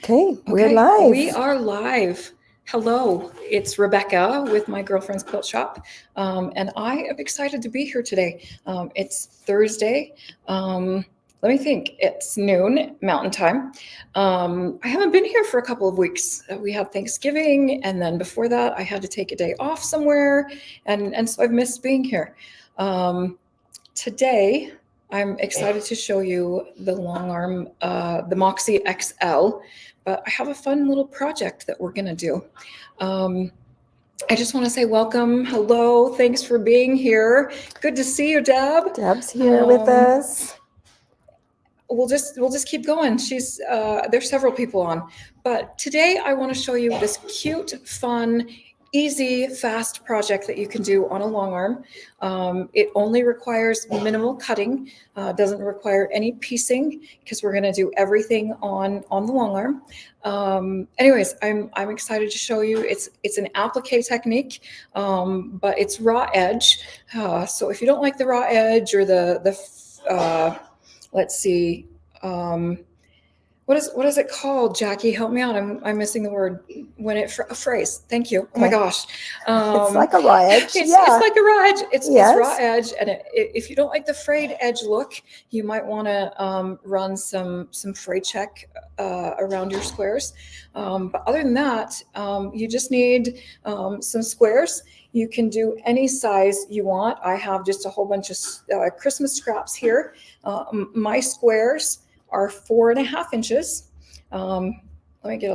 Okay, we're Okay, live. we are live. Hello, it's Rebecca with my girlfriend's quilt shop, and I am excited to be here today. It's Thursday. Let me think. It's noon Mountain Time. I haven't been here for a couple of weeks. We had Thanksgiving, and then before that, I had to take a day off somewhere, and so I've missed being here. Today, I'm excited to show you the long arm, the Moxie XL, but I have a fun little project that we're gonna do. I just want to say welcome, hello, thanks for being here. Good to see you, Deb. Deb's here with us. We'll just keep going. There's several people on, but today I want to show you this cute, fun, easy, fast project that you can do on a long arm. It only requires minimal cutting, doesn't require any piecing because we're going to do everything on the long arm. Anyways, I'm excited to show you. It's an applique technique, but it's raw edge. So if you don't like the raw edge or let's see, what is it called, Jackie? Help me out. I'm missing the word. When it a phrase. Thank you. Oh my gosh. It's like a raw edge. It's like a raw edge. It's raw edge, and if you don't like the frayed edge look, you might want to run some fray check around your squares. But other than that, you just need some squares. You can do any size you want. I have just a whole bunch of Christmas scraps here. My squares are 4.5 inches. Let me get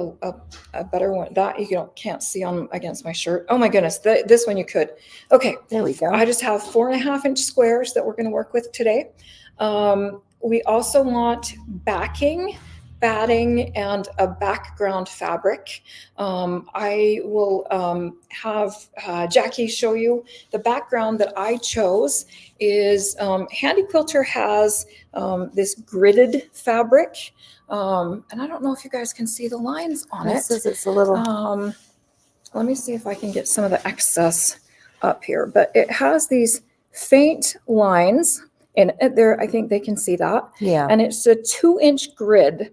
a better one. That you can't see on against my shirt. Oh my goodness, this one you could. Okay, there we go. I just have 4.5 inch squares that we're going to work with today. We also want backing, batting, and a background fabric. I will have Jackie show you the background that I chose. Is Handy Quilter has this gridded fabric, and I don't know if you guys can see the lines on it. It's a little. Let me see if I can get some of the excess up here, but it has these faint lines in it there. I think they can see that. Yeah. And it's a 2-inch grid.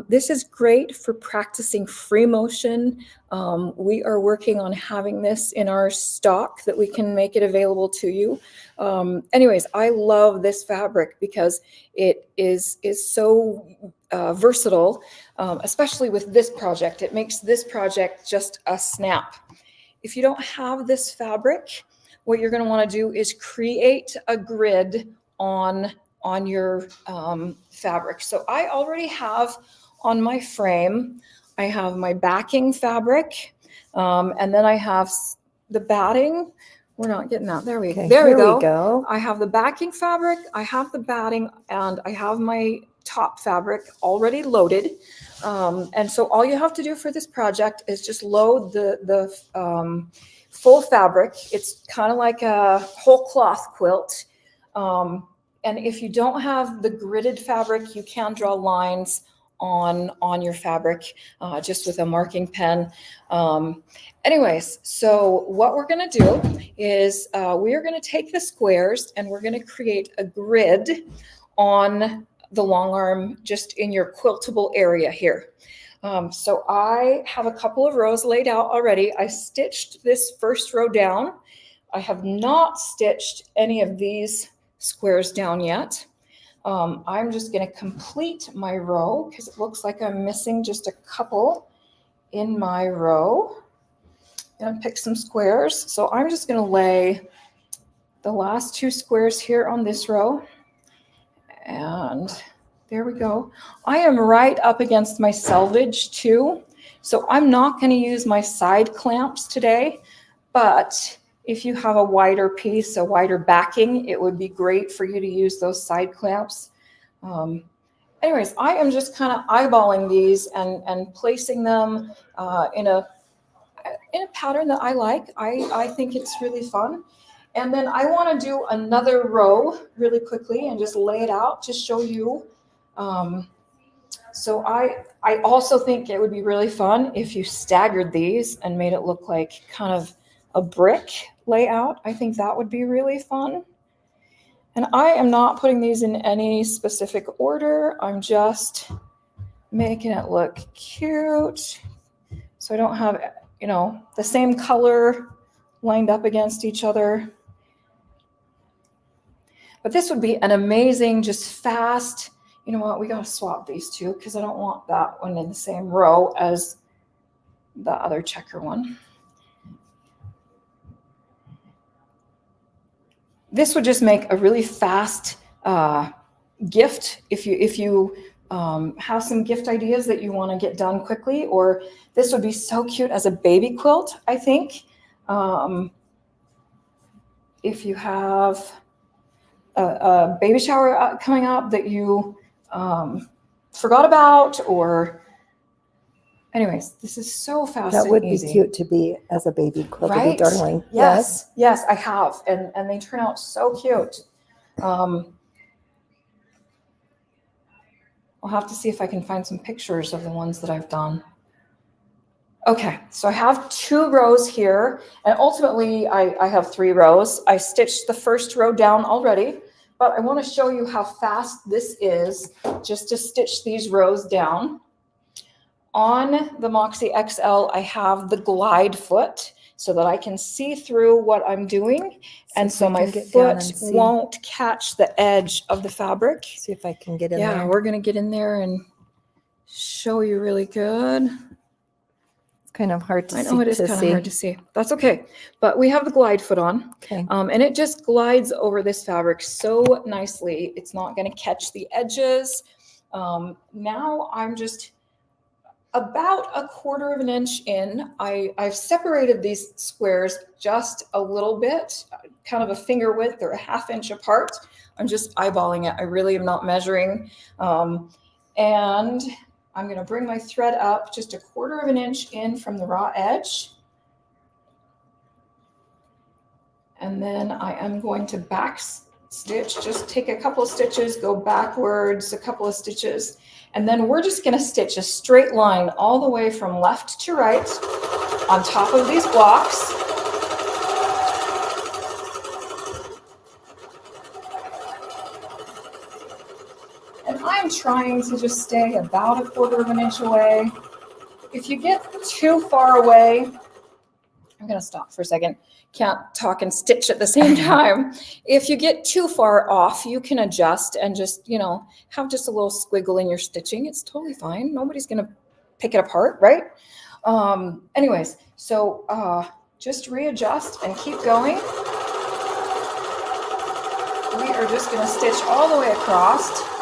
This is great for practicing free motion. We are working on having this in our stock that we can make it available to you. Anyways, I love this fabric because it is so versatile, especially with this project. It makes this project just a snap. If you don't have this fabric, what you're going to want to do is create a grid on your fabric. So I already have on my frame, I have my backing fabric, and then I have the batting. We're not getting that. There we go. I have the backing fabric, I have the batting, and I have my top fabric already loaded. And so all you have to do for this project is just load the full fabric. It's kind of like a whole cloth quilt. And if you don't have the gridded fabric, you can draw lines on your fabric just with a marking pen. Anyways, so what we're going to do is we are going to take the squares and we're going to create a grid on the long arm just in your quiltable area here. So I have a couple of rows laid out already. I stitched this first row down. I have not stitched any of these squares down yet. I'm just going to complete my row because it looks like I'm missing just a couple in my row. And pick some squares. So I'm just going to lay the last 2 squares here on this row. And there we go. I am right up against my selvage too. So I'm not going to use my side clamps today, but if you have a wider piece, a wider backing, it would be great for you to use those side clamps. Anyways, I am just kind of eyeballing these and placing them in a pattern that I like. I think it's really fun. And then I want to do another row really quickly and just lay it out to show you. So I also think it would be really fun if you staggered these and made it look like kind of a brick layout. I think that would be really fun. And I am not putting these in any specific order. I'm just making it look cute. So I don't have, you know, the same color lined up against each other. But this would be an amazing, just fast, you know what, we got to swap these two because I don't want that one in the same row as the other checker one. This would just make a really fast gift if you have some gift ideas that you want to get done quickly, or this would be so cute as a baby quilt, I think. If you have a baby shower coming up that you forgot about, or anyways, this is so fast That and would easy. be cute to be as a baby quilt, Right? darling. Yes, yes, I have, and they turn out so cute. I'll have to see if I can find some pictures of the ones that I've done. Okay, so I have 2 rows here, and ultimately I have 3 rows. I stitched the first row down already, but I want to show you how fast this is just to stitch these rows down. On the Moxie XL, I have the glide foot so that I can see through what I'm doing, and so my foot won't catch the edge of the fabric. See if I can get in there. Yeah, we're going to get in there and show you really good. Kind of hard to see. I know it is kind of hard to see. That's okay. But we have the glide foot on. Okay. And it just glides over this fabric so nicely. It's not going to catch the edges. Now I'm just about 1/4 of an inch in. I've separated these squares just a little bit, kind of a finger width or a 1/2 inch apart. I'm just eyeballing it. I really am not measuring. And I'm going to bring my thread up just 1/4 of an inch in from the raw edge. And then I am going to back stitch, just take a couple of stitches, go backwards a couple of stitches, and then we're just going to stitch a straight line all the way from left to right on top of these blocks. And I'm trying to just stay about 1/4 of an inch away. If you get too far away, I'm going to stop for a second. Can't talk and stitch at the same time. If you get too far off, you can adjust and just, you know, have just a little squiggle in your stitching. It's totally fine. Nobody's going to pick it apart, right? Anyways, so just readjust and keep going. We are just going to stitch all the way across.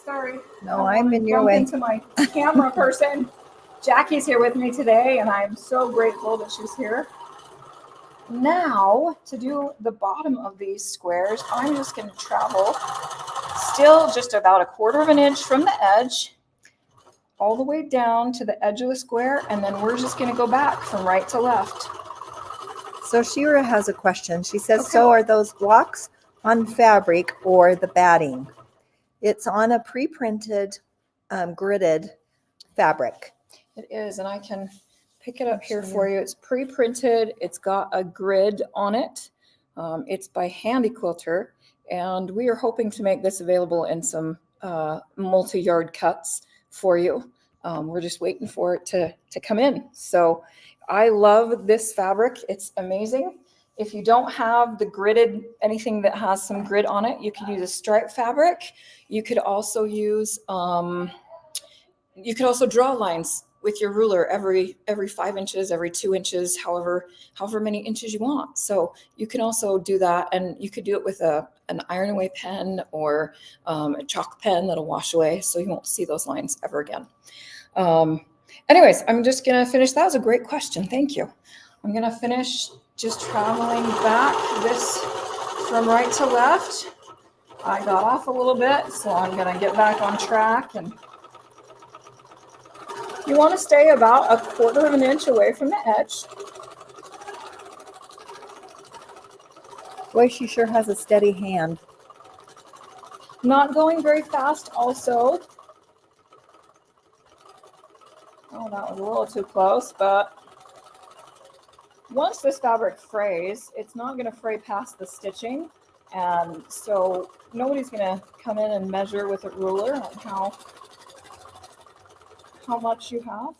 Sorry. No, I'm in your way. Into my camera person. Jackie's here with me today, and I'm so grateful that she's here. Now, to do the bottom of these squares, I'm just going to travel still just about 1/4 of an inch from the edge, all the way down to the edge of the square, and then we're just going to go back from right to left. So Shira has a question. She says, so are those blocks on fabric or the batting? It's on a pre-printed gridded fabric. It is, and I can pick it up here for you. It's pre-printed. It's got a grid on it. It's by Handy Quilter, and we are hoping to make this available in some multi-yard cuts for you. We're just waiting for it to come in. So I love this fabric. It's amazing. If you don't have the gridded, anything that has some grid on it, you could use a stripe fabric. You could also use, you could also draw lines with your ruler every 5 inches, every 2 inches, however many inches you want. So you can also do that, and you could do it with an iron away pen or a chalk pen that'll wash away, so you won't see those lines ever again. Anyways, I'm just gonna finish. That was a great question. Thank you. I'm gonna finish just traveling back this from right to left. I got off a little bit, so I'm gonna get back on track. And you want to stay about 1/4 of an inch away from the edge. Boy, she sure has a steady hand. Not going very fast also. Oh, that was a little too close, but once this fabric frays, it's not going to fray past the stitching. And so nobody's gonna come in and measure with a ruler on how much you have.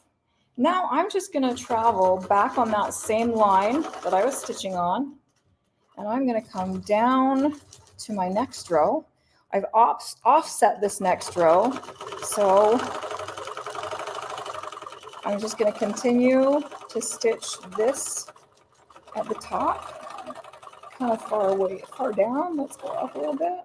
Now I'm just gonna travel back on that same line that I was stitching on, and I'm gonna come down to my next row. I've offset this next row, so I'm just gonna continue to stitch this at the top, kind of far down. Let's go up a little bit.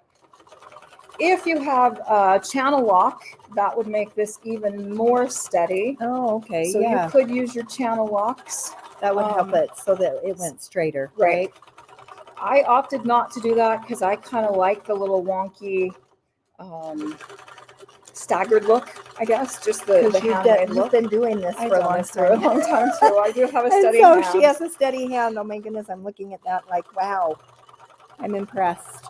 If you have a channel lock, that would make this even more steady. Oh, okay. So yeah. you could use your channel locks. That would help it so that it went straighter, Right. right? I opted not to do that because I kind of like the little wonky staggered look, I guess, just the handmade You've look. been doing this I've for a done long this for a time. long time too. I do have a And steady so hand. she has a steady hand. Oh my goodness, I'm looking at that like, wow, I'm impressed.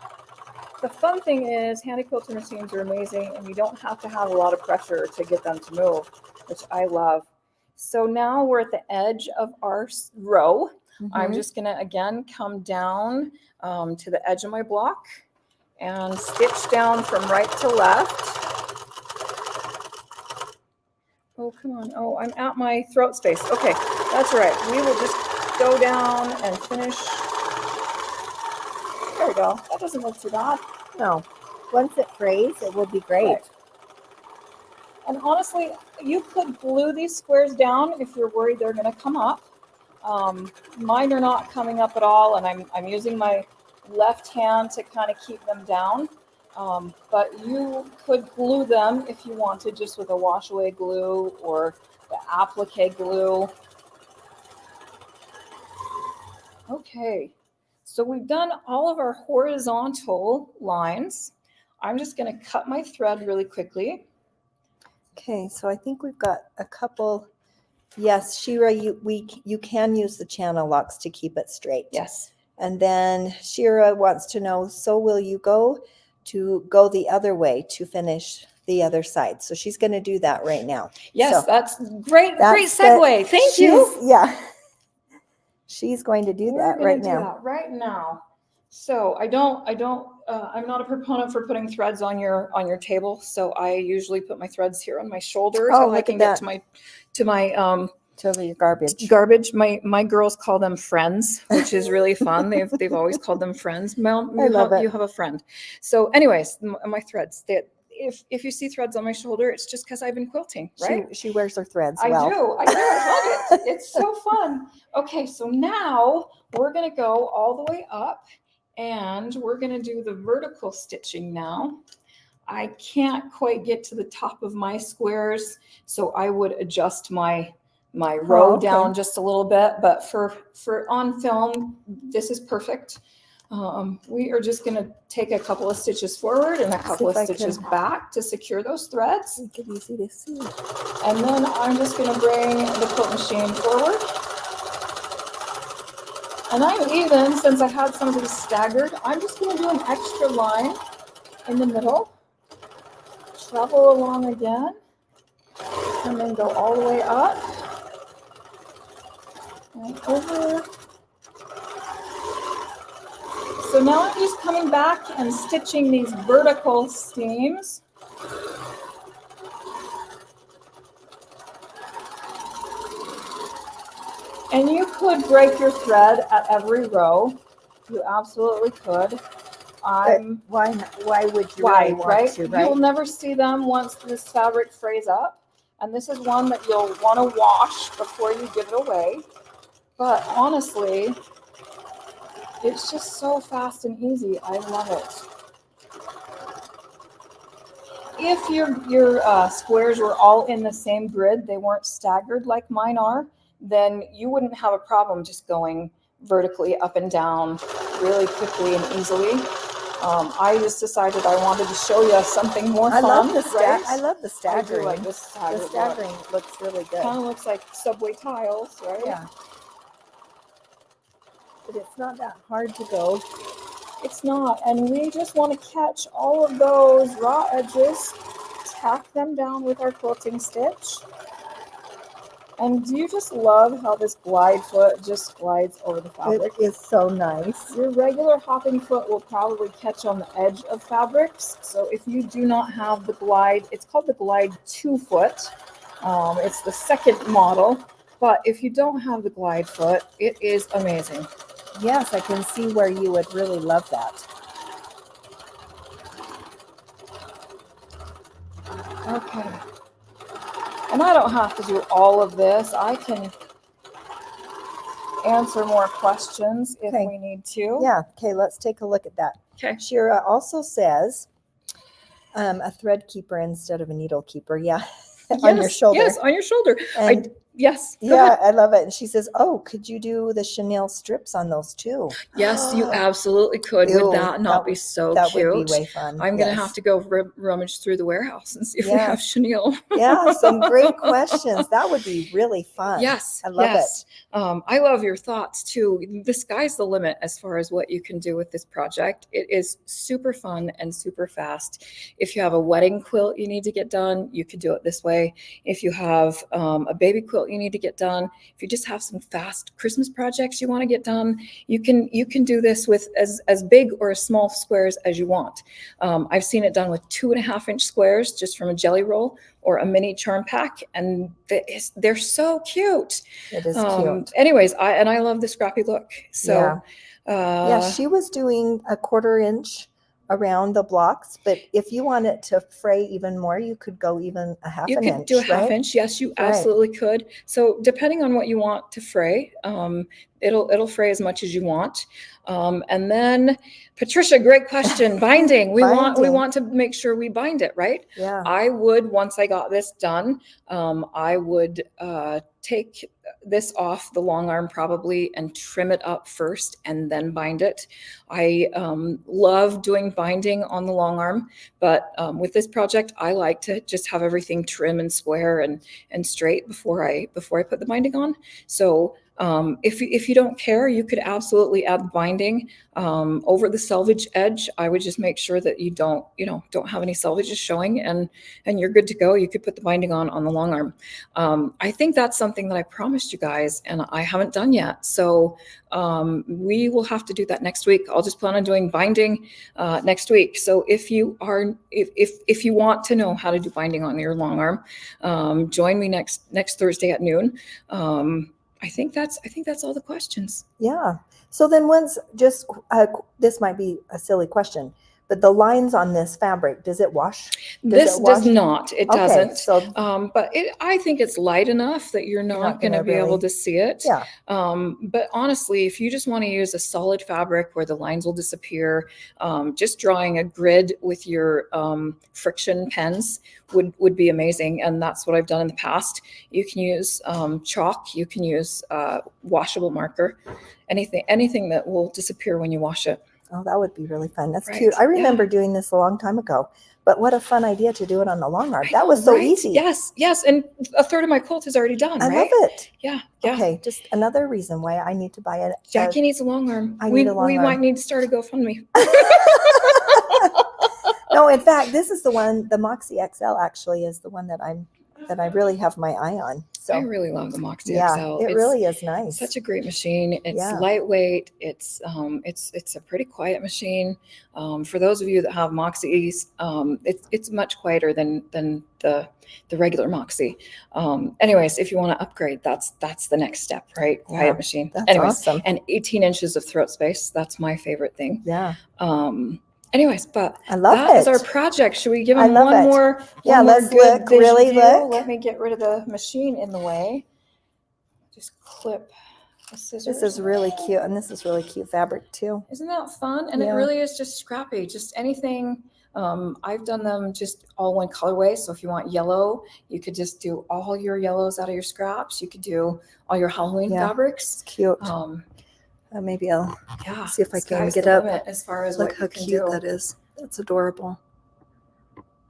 The fun thing is handy quilting machines are amazing and you don't have to have a lot of pressure to get them to move, which I love. So now we're at the edge of our row. I'm just gonna again come down to the edge of my block and stitch down from right to left. Oh, come on. Oh, I'm at my throat space. Okay, that's right. We will just go down and finish. There we go. That doesn't look too bad. No, once it frays, it will be great. Right. And honestly, you could glue these squares down if you're worried they're going to come up. Mine are not coming up at all, and I'm using my left hand to kind of keep them down. But you could glue them if you wanted, just with a wash away glue or the applique glue. Okay, so we've done all of our horizontal lines. I'm just going to cut my thread really quickly. Okay, so I think we've got a couple. Yes, Shira, you can use the channel locks to keep it straight. Yes. And then Shira wants to know, so will you go the other way to finish the other side? So she's going to do that right now. Yes, So that's great. Great segue. Thank you. Yeah. She's going to do We're that gonna right do now. that right now. So I'm not a proponent for putting threads on your table. So I usually put my threads here on my shoulders. Oh, I look can at get that. to my To your garbage. garbage. My girls call them friends, which is really fun. They've always called them friends. Mel, I love it. You have a friend. So anyways, my threads, if you see threads on my shoulder, it's just because I've been quilting, right? She wears her threads I well. do. I love it. It's so fun. Okay, so now we're going to go all the way up and we're going to do the vertical stitching now. I can't quite get to the top of my squares, so I would adjust my row down just a little bit, but for on film, this is perfect. We are just going to take a couple of stitches forward and a couple of stitches back to secure those threads. Make it easy to see. And then I'm just going to bring the quilt machine forward. And I'm even, since I had some of these staggered, I'm just going to do an extra line in the middle. Travel along again. And then go all the way up. And over. So now I'm just coming back and stitching these vertical seams. And you could break your thread at every row. You absolutely could. Why would you really want to, right? You'll never see them once this fabric frays up. And this is one that you'll want to wash before you give it away. But honestly, it's just so fast and easy. I love it. If your squares were all in the same grid, they weren't staggered like mine are, then you wouldn't have a problem just going vertically up and down really quickly and easily. I just decided I wanted to show you something more fun. I love the I staggering. do like the staggered The staggering looks really good. Kind of looks like subway tiles, right? Yeah. But it's not that hard to go. It's not, and we just want to catch all of those raw edges, tack them down with our quilting stitch. And do you just love how this glide foot just glides over the It fabric? is so nice. Your regular hopping foot will probably catch on the edge of fabrics. So if you do not have the glide, it's called the Glide 2 foot. It's the second model. But if you don't have the glide foot, it is amazing. Yes, I can see where you would really love that. Okay. And I don't have to do all of this. I can answer more questions if Okay. we need to. Yeah, okay, let's take a look at that. Okay. Shira also says a thread keeper instead of a needle keeper. Yeah, on your shoulder. Yes, on your shoulder. And Yes. Go yeah, ahead. I love it. And she says, oh, could you do the chenille strips on those too? Yes, you absolutely could. Ew, Would that not be so that cute? would be way fun. I'm going to yes. have to go rummage through the warehouse and see if we Yeah. have chenille. Yeah, some great questions. That would be really fun. Yes. I love yes. I love your thoughts too. The sky's the limit as far as what you can do with this project. It is super fun and super fast. If you have a wedding quilt you need to get done, you could do it this way. If you have a baby quilt you need to get done, if you just have some fast Christmas projects you want to get done, you can do this with as big or as small squares as you want. I've seen it done with 2.5-inch squares just from a jelly roll or a mini charm pack, and they're so cute. It is cute. Anyways, I love the scrappy look. So yeah, she was doing a 1/4 inch around the blocks, but if you want it to fray even more, you could go even a half you an could inch. do a half right? inch. Yes, you Right. absolutely could. So depending on what you want to fray, it'll fray as much as you want. And then Patricia, great question. Binding. We want to make sure we bind it, right? Yeah. I would, once I got this done, I would take this off the long arm probably and trim it up first and then bind it. I love doing binding on the long arm, but with this project, I like to just have everything trim and square and straight before I put the binding on. So if you don't care, you could absolutely add the binding over the selvage edge. I would just make sure that you don't have any selvages showing, and you're good to go. You could put the binding on the long arm. I think that's something that I promised you guys, and I haven't done yet. So we will have to do that next week. I'll just plan on doing binding next week. So if you want to know how to do binding on your long arm, join me next Thursday at noon. I think that's all the questions. Yeah. So then once just this might be a silly question, but the lines on this fabric, does it wash? This does not. It Okay, doesn't. so but I think it's light enough that you're not going to be able to see it. yeah. But honestly, if you just want to use a solid fabric where the lines will disappear, just drawing a grid with your friction pens would be amazing. And that's what I've done in the past. You can use chalk. You can use washable marker. Anything that will disappear when you wash it. Oh, that would be really fun. That's Right. cute. I remember Yeah. doing this a long time ago, but what a fun idea to do it on the long arm. That was so Right? easy. Yes. And a third of my quilt is already done, I right? love it. Yeah. Okay, just another reason why I need to buy it. Jackie needs a long arm. I need a long we arm. might need to start a GoFundMe. No, in fact, this is the one, the Moxie XL actually is the one that I really have my eye on. So I really love the Moxie yeah, XL. it really is nice. Such a great machine. It's Yeah. lightweight. It's a pretty quiet machine. For those of you that have Moxies, it's much quieter than the regular Moxie. Anyways, if you want to upgrade, that's the next step, right? Quiet Yeah, machine. that's Anyways, awesome. and 18 inches of throat space. That's my favorite thing. Yeah. Anyways, but I love that is it. our project. Should we give I them love one it. more? Yeah, one more let's good look, visual really view? look. Let me get rid of the machine in the way. Just clip the scissors. This is really cute, and this is really cute fabric too. Isn't that fun? And Yeah. it really is just scrappy. Just anything. I've done them just all one colorway. So if you want yellow, you could just do all your yellows out of your scraps. You could do all your Halloween Yeah. fabrics. It's cute. Maybe I'll see if I can get up. As far as Look what how you can cute do. that is. That's adorable.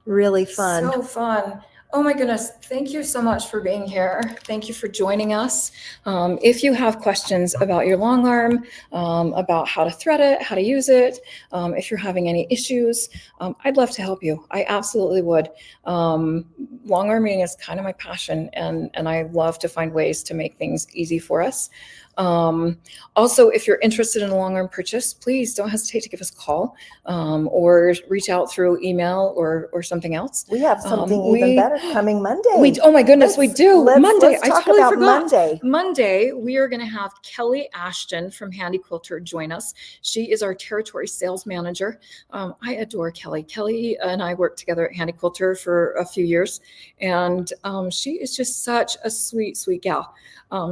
Really fun. So fun. Oh my goodness. Thank you so much for being here. Thank you for joining us. If you have questions about your long arm, about how to thread it, how to use it, if you're having any issues, I'd love to help you. I absolutely would. Long arming is kind of my passion, and I love to find ways to make things easy for us. Also, if you're interested in a long arm purchase, please don't hesitate to give us a call, or reach out through email or something else. We have something even better coming Monday. Oh my goodness, we do. Monday. Let's I talk totally about forgot. Monday. Monday, we are going to have Kelly Ashton from Handy Quilter join us. She is our territory sales manager. I adore Kelly. Kelly and I worked together at Handy Quilter for a few years, and she is just such a sweet, sweet gal.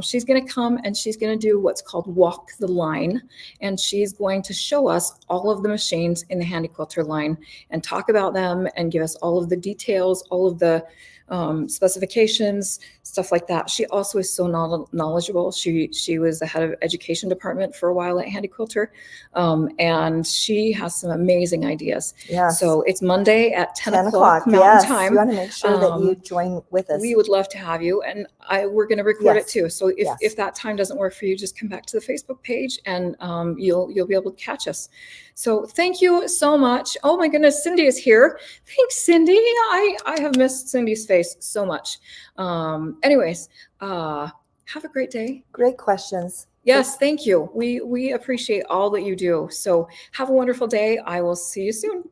She's going to come and she's going to do what's called walk the line, and she's going to show us all of the machines in the Handy Quilter line and talk about them and give us all of the details, all of the specifications, stuff like that. She also is so knowledgeable. She was the head of education department for a while at Handy Quilter, and she has some amazing ideas. Yes. So it's Monday at 10 o'clock Mountain yes. Time. You want to make sure that you join with us. We would love to have you, and we're going to record it Yes. too. So Yes. if that time doesn't work for you, just come back to the Facebook page, and you'll be able to catch us. So thank you so much. Oh my goodness, Cindy is here. Thanks, Cindy. I have missed Cindy's face so much. Anyways, have a great day. Great questions. Yes, thank you. We appreciate all that you do. So have a wonderful day. I will see you soon.